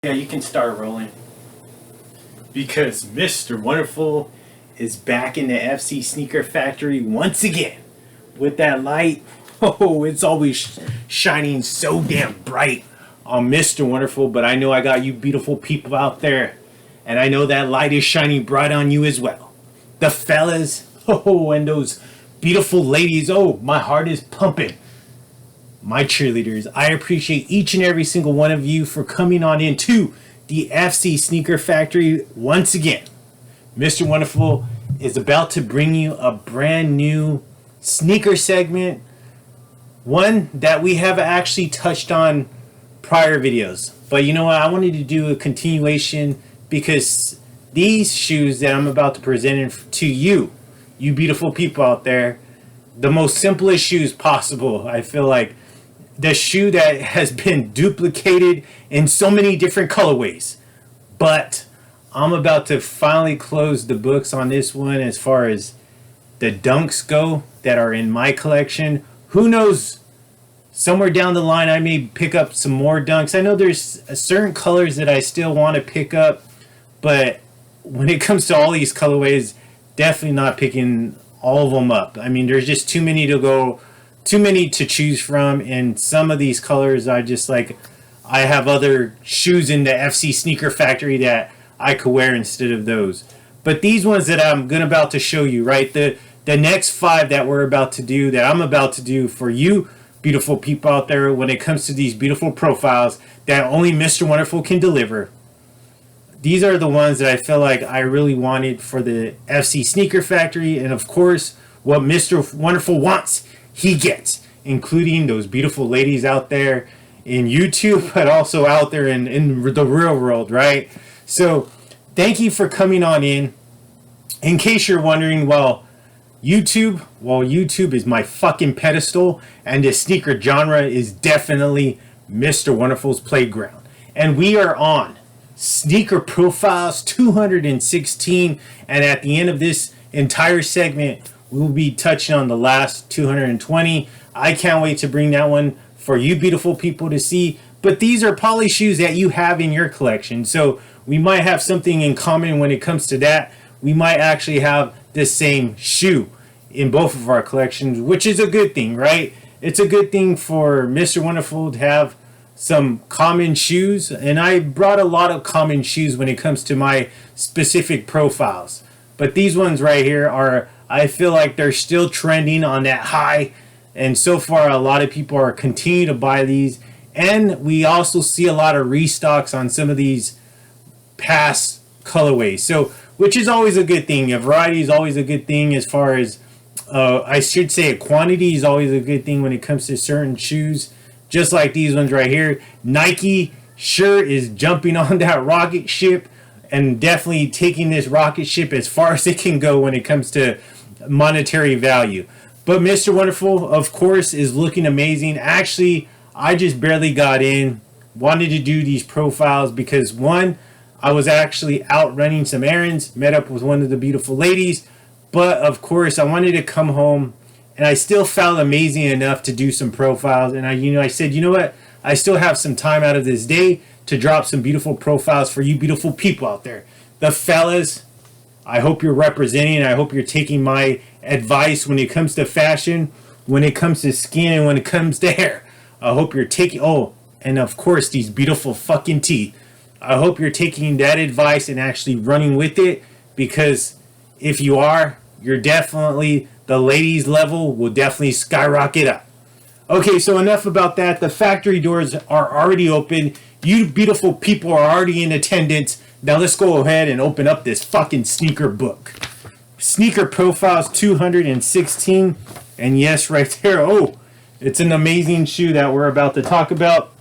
Yeah, you can start rolling. Because Mr. Wonderful is back in the FC Sneaker Factory once again. With that light, oh, it's always shining so damn bright on Mr. Wonderful. But I know I got you beautiful people out there. And I know that light is shining bright on you as well. The fellas, oh, and those beautiful ladies. Oh, my heart is pumping. My cheerleaders, I appreciate each and every single one of you for coming on into the FC Sneaker Factory once again. Mr. Wonderful is about to bring you a brand new sneaker segment, one that we have actually touched on prior videos. But you know what? I wanted to do a continuation because these shoes that I'm about to present to you, you beautiful people out there, the most simplest shoes possible. I feel like the shoe that has been duplicated in so many different colorways. But I'm about to finally close the books on this one as far as the dunks go that are in my collection. Who knows, somewhere down the line I may pick up some more dunks. I know there's certain colors that I still want to pick up, but when it comes to all these colorways, definitely not picking all of them up. I mean, there's just too many to choose from, and some of these colors I just like. I have other shoes in the FC Sneaker Factory that I could wear instead of those. But these ones that I'm about to show you, right? The next 5 that we're about to do, that I'm about to do for you beautiful people out there when it comes to these beautiful profiles that only Mr. Wonderful can deliver. These are the ones that I feel like I really wanted for the FC Sneaker Factory, and of course, what Mr. Wonderful wants, he gets, including those beautiful ladies out there in YouTube, but also out there in the real world, right? So thank you for coming on in. In case you're wondering, YouTube is my fucking pedestal, and the sneaker genre is definitely Mr. Wonderful's playground. And we are on Sneaker Profiles 216, and at the end of this entire segment, we'll be touching on the last 220. I can't wait to bring that one for you beautiful people to see. But these are poly shoes that you have in your collection. So we might have something in common when it comes to that. We might actually have the same shoe in both of our collections, which is a good thing, right? It's a good thing for Mr. Wonderful to have some common shoes. And I brought a lot of common shoes when it comes to my specific profiles. But these ones right here are, I feel like they're still trending on that high, and so far a lot of people are continuing to buy these, and we also see a lot of restocks on some of these past colorways, so which is always a good thing. A variety is always a good thing. As far as I should say, a quantity is always a good thing when it comes to certain shoes, just like these ones right here. Nike sure is jumping on that rocket ship and definitely taking this rocket ship as far as it can go when it comes to monetary value. But Mr. Wonderful, of course, is looking amazing. Actually, I just barely got in. Wanted to do these profiles because, one, I was actually out running some errands, met up with one of the beautiful ladies. But, of course, I wanted to come home, and I still felt amazing enough to do some profiles. And I said, you know what? I still have some time out of this day to drop some beautiful profiles for you beautiful people out there. The fellas, I hope you're representing. I hope you're taking my advice when it comes to fashion, when it comes to skin, and when it comes to hair. I hope you're taking, and of course, these beautiful fucking teeth. I hope you're taking that advice and actually running with it, because if you are, you're definitely, the ladies level will definitely skyrocket up. Okay, so enough about that. The factory doors are already open. You beautiful people are already in attendance. Now let's go ahead and open up this fucking sneaker book. Sneaker Profiles 216. And yes, right there. It's an amazing shoe that we're about to talk about.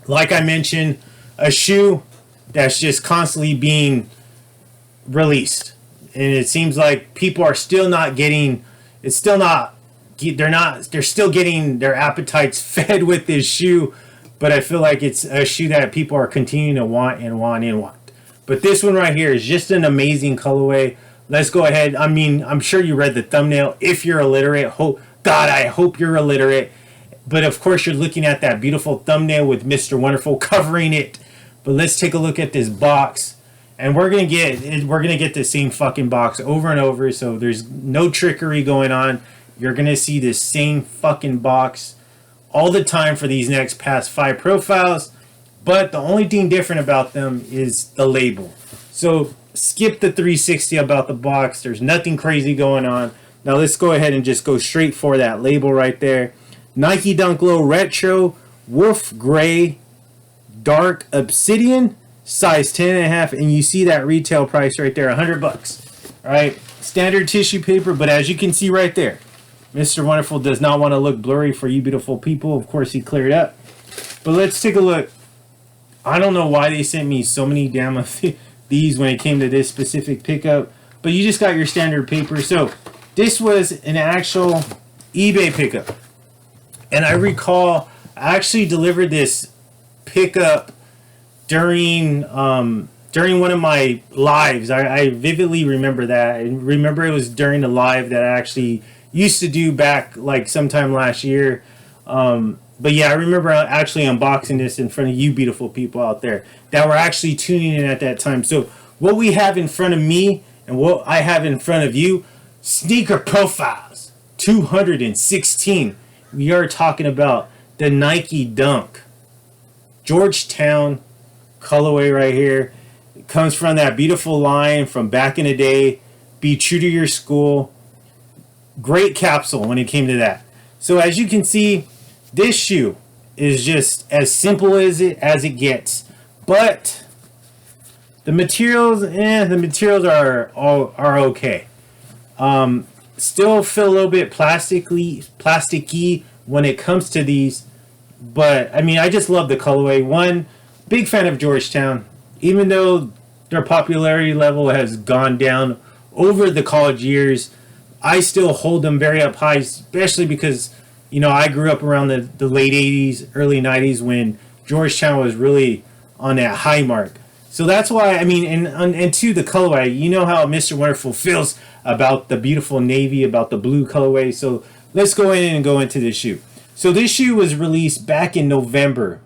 Like I mentioned, a shoe that's just constantly being released. And it seems like people are still not getting, they're still getting their appetites fed with this shoe. But I feel like it's a shoe that people are continuing to want and want and want. But this one right here is just an amazing colorway. Let's go ahead. I mean, I'm sure you read the thumbnail. If you're illiterate, I hope you're illiterate. But of course, you're looking at that beautiful thumbnail with Mr. Wonderful covering it. But let's take a look at this box. And we're gonna get the same fucking box over and over, so there's no trickery going on. You're gonna see this same fucking box all the time for these next past 5 profiles. But the only thing different about them is the label. So skip the 360 about the box. There's nothing crazy going on. Now let's go ahead and just go straight for that label right there. Nike Dunk Low Retro Wolf Gray Dark Obsidian, size 10.5, and you see that retail price right there, $100. All right, standard tissue paper, but as you can see right there, Mr. Wonderful does not want to look blurry for you beautiful people. Of course, he cleared up. But let's take a look. I don't know why they sent me so many damn of these when it came to this specific pickup, but you just got your standard paper. So this was an actual eBay pickup, and I recall I actually delivered this pickup during one of my lives. I vividly remember that. I remember it was during the live that I actually used to do back like sometime last year. But yeah, I remember actually unboxing this in front of you beautiful people out there that were actually tuning in at that time. So what we have in front of me and what I have in front of you, sneaker profiles 216. We are talking about the Nike Dunk Georgetown colorway right here. It comes from that beautiful line from back in the day. Be true to your school. Great capsule when it came to that. So as you can see, this shoe is just as simple as it gets. But the materials, are okay. Still feel a little bit plasticky when it comes to these. But I mean, I just love the colorway. One, big fan of Georgetown, even though their popularity level has gone down over the college years. I still hold them very up high, especially because, you know, I grew up around the late 80s, early 90s when Georgetown was really on that high mark. So that's why, I mean, and to the colorway, you know how Mr. Wonderful feels about the beautiful navy, about the blue colorway. So let's go in and go into this shoe. So this shoe was released back in November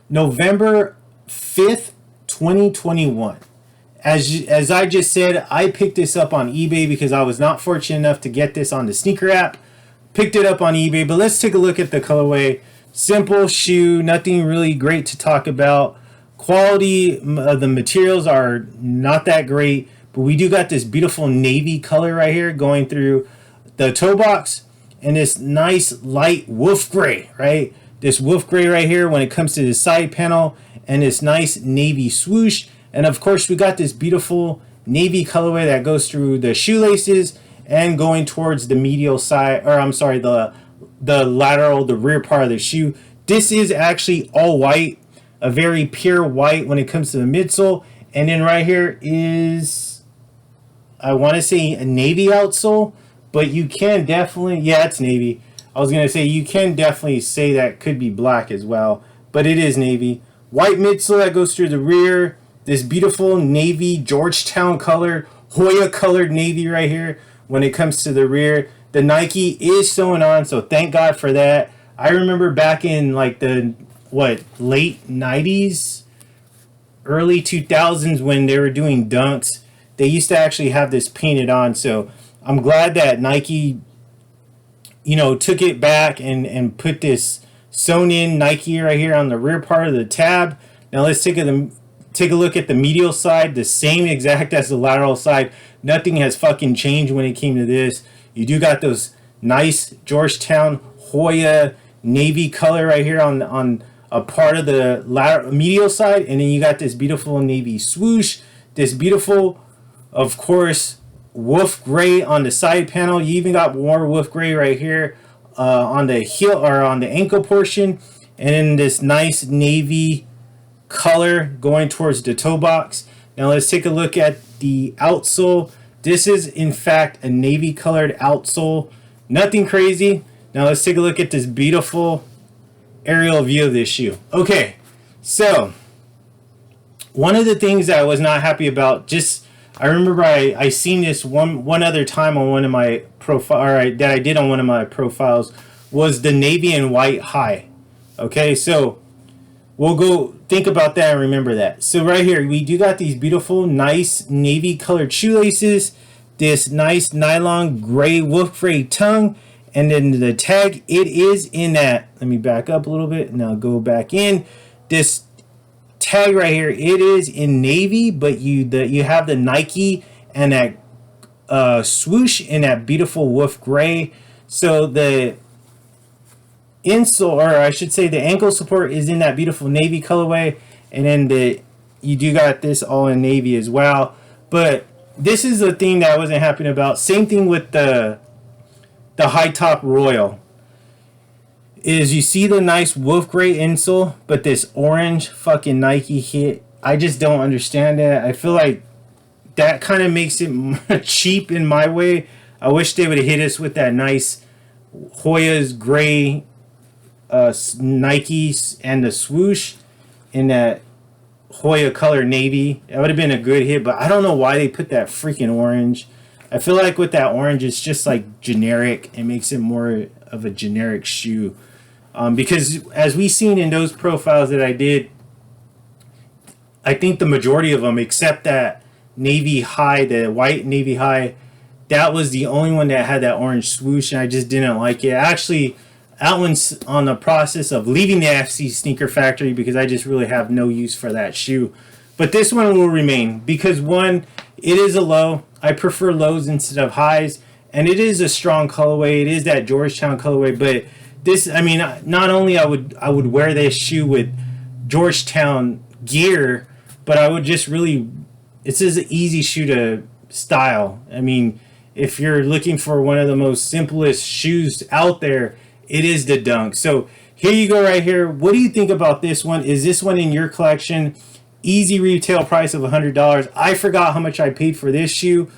5th, 2021. As I just said, I picked this up on eBay because I was not fortunate enough to get this on the sneaker app. Picked it up on eBay, but let's take a look at the colorway. Simple shoe, nothing really great to talk about. Quality of the materials are not that great, but we do got this beautiful navy color right here going through the toe box, and this nice light wolf gray, right? This wolf gray right here when it comes to the side panel, and this nice navy swoosh. And of course, we got this beautiful navy colorway that goes through the shoelaces and going towards the medial side, or I'm sorry, the lateral, the rear part of the shoe. This is actually all white, a very pure white when it comes to the midsole. And then right here is, I want to say a navy outsole, but you can definitely, yeah, it's navy. I was going to say you can definitely say that could be black as well, but it is navy. White midsole that goes through the rear. This beautiful navy Georgetown colored, Hoya colored navy right here when it comes to the rear. The Nike is sewing on, so thank God for that. I remember back in like the, late 90s, early 2000s when they were doing dunks, they used to actually have this painted on. So I'm glad that Nike, you know, took it back and put this sewn in Nike right here on the rear part of the tab. Now let's take a look at the medial side, the same exact as the lateral side. Nothing has fucking changed when it came to this. You do got those nice Georgetown Hoya navy color right here on a part of the medial side, and then you got this beautiful navy swoosh, this beautiful, of course, wolf gray on the side panel. You even got more wolf gray right here on the heel or on the ankle portion, and then this nice navy color going towards the toe box. Now let's take a look at the outsole. This is in fact a navy colored outsole. Nothing crazy. Now let's take a look at this beautiful aerial view of this shoe. Okay, so one of the things that I was not happy about, I remember I seen this one other time on one of my that I did on one of my profiles, was the navy and white high. Okay, so we'll go think about that and remember that. So right here, we do got these beautiful, nice navy colored shoelaces, this nice nylon gray wolf gray tongue, and then the tag, it is in that, let me back up a little bit, and I'll go back in. This tag right here, it is in navy, but you have the Nike and that swoosh in that beautiful wolf gray. So the insole, or I should say the ankle support, is in that beautiful navy colorway, and then you do got this all in navy as well. But this is the thing that I wasn't happy about. Same thing with the high top royal, is you see the nice wolf gray insole, but this orange fucking Nike hit. I just don't understand that. I feel like that kind of makes it cheap in my way. I wish they would have hit us with that nice Hoyas gray Nikes and the swoosh in that Hoya color navy. That would have been a good hit, but I don't know why they put that freaking orange. I feel like with that orange, it's just like generic. It makes it more of a generic shoe. Because as we seen in those profiles that I did, I think the majority of them, except that navy high, the white navy high, that was the only one that had that orange swoosh, and I just didn't like it. Actually, that one's on the process of leaving the FC Sneaker Factory because I just really have no use for that shoe. But this one will remain because, one, it is a low. I prefer lows instead of highs, and it is a strong colorway. It is that Georgetown colorway, but this, I mean, not only I would wear this shoe with Georgetown gear, but I would just really, it's just an easy shoe to style. I mean, if you're looking for one of the most simplest shoes out there, it is the Dunk. So here you go right here. What do you think about this one? Is this one in your collection? Easy retail price of $100. I forgot how much I paid for this shoe,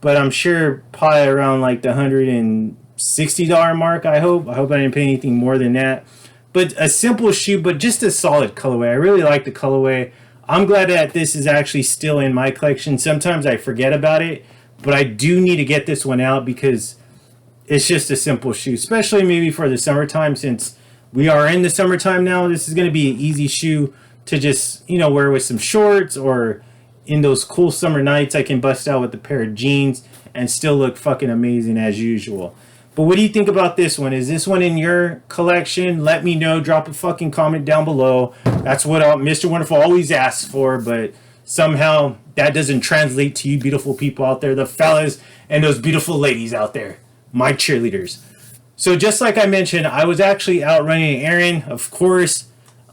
but I'm sure probably around like the $160 mark. I hope I didn't pay anything more than that. But a simple shoe, but just a solid colorway. I really like the colorway. I'm glad that this is actually still in my collection. Sometimes I forget about it, but I do need to get this one out because it's just a simple shoe, especially maybe for the summertime. Since we are in the summertime now, this is going to be an easy shoe to just, you know, wear with some shorts, or in those cool summer nights I can bust out with a pair of jeans and still look fucking amazing as usual. But what do you think about this one? Is this one in your collection? Let me know. Drop a fucking comment down below. That's what Mr. Wonderful always asks for, but somehow that doesn't translate to you beautiful people out there, the fellas and those beautiful ladies out there, my cheerleaders. So just like I mentioned, I was actually out running an errand. Of course,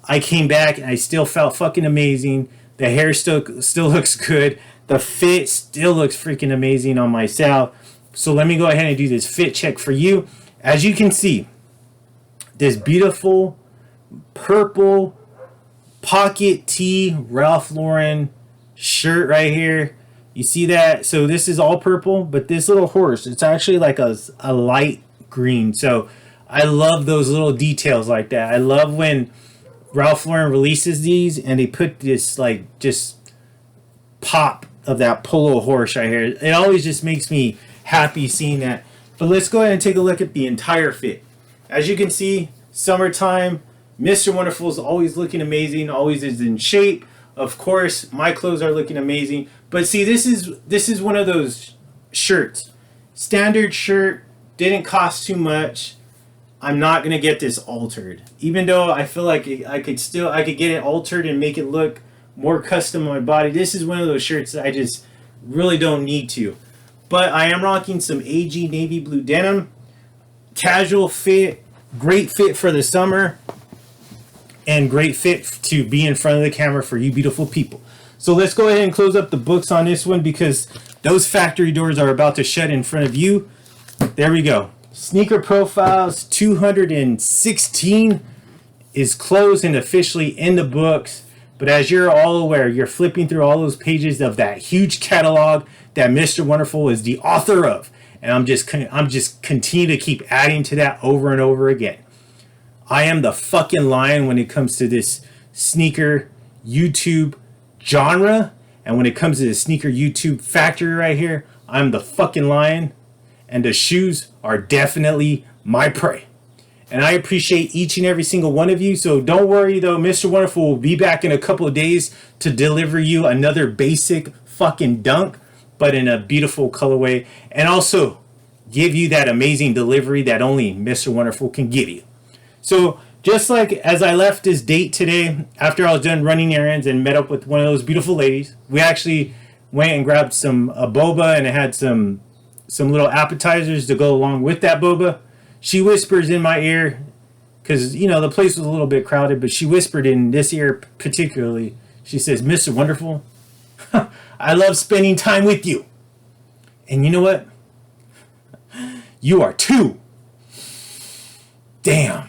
I came back and I still felt fucking amazing. The hair still looks good. The fit still looks freaking amazing on myself. So let me go ahead and do this fit check for you. As you can see, this beautiful purple pocket tee Ralph Lauren shirt right here. You see that? So this is all purple, but this little horse, it's actually like a light green. So I love those little details like that. I love when Ralph Lauren releases these and they put this like just pop of that polo horse right here. It always just makes me happy seeing that. But let's go ahead and take a look at the entire fit. As you can see, summertime, Mr. Wonderful is always looking amazing, always is in shape. Of course, my clothes are looking amazing. But see, this is one of those shirts. Standard shirt, didn't cost too much. I'm not gonna get this altered. Even though I feel like I could get it altered and make it look more custom on my body. This is one of those shirts that I just really don't need to. But I am rocking some AG navy blue denim. Casual fit, great fit for the summer, and great fit to be in front of the camera for you beautiful people. So let's go ahead and close up the books on this one because those factory doors are about to shut in front of you. There we go. Sneaker Profiles 216 is closed and officially in the books. But as you're all aware, you're flipping through all those pages of that huge catalog that Mr. Wonderful is the author of. And I'm just continue to keep adding to that over and over again. I am the fucking lion when it comes to this sneaker YouTube genre. And when it comes to the sneaker YouTube factory right here, I'm the fucking lion. And the shoes are definitely my prey. And I appreciate each and every single one of you. So don't worry though, Mr. Wonderful will be back in a couple of days to deliver you another basic fucking dunk, but in a beautiful colorway. And also give you that amazing delivery that only Mr. Wonderful can give you. So just like as I left this date today, after I was done running errands and met up with one of those beautiful ladies, we actually went and grabbed some boba, and it had some little appetizers to go along with that boba. She whispers in my ear, because, you know, the place was a little bit crowded, but she whispered in this ear particularly. She says, Mr. Wonderful, I love spending time with you. And you know what? You are too damn